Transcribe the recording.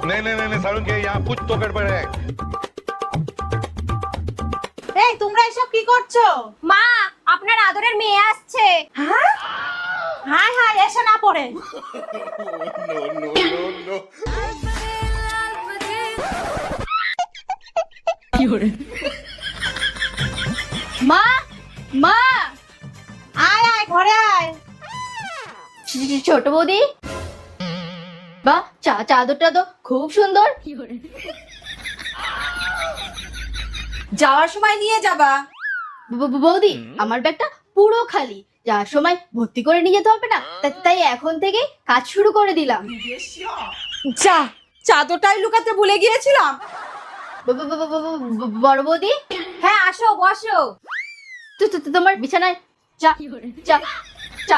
नहीं नहीं नहीं सारुण के यहाँ कुछ तो गड़बड़ है। এই তোমরা এসব কি করছো? মা, আপনার আদরের মেয়ে আসছে। হ্যাঁ হাই হাই এসে না পড়ে। মা, মা, আয় আয় ঘরে আয়। ছোট বৌদি, বাহ, চাদরটা তো খুব সুন্দর। যাওয়ার সময় নিয়ে যাবা। বৌদি, আমার ব্যাগটা পুরো খালি, যাওয়ার সময় ভর্তি করে নিয়ে যেতে হবে না, তাই এখন থেকে কাজ শুরু করে দিলাম। যা, চাদরটাই লুকাতে ভুলে গিয়েছিলাম। বড় বৌদি, হ্যাঁ আসো বসো। তোমার বিছানায় চা চা চা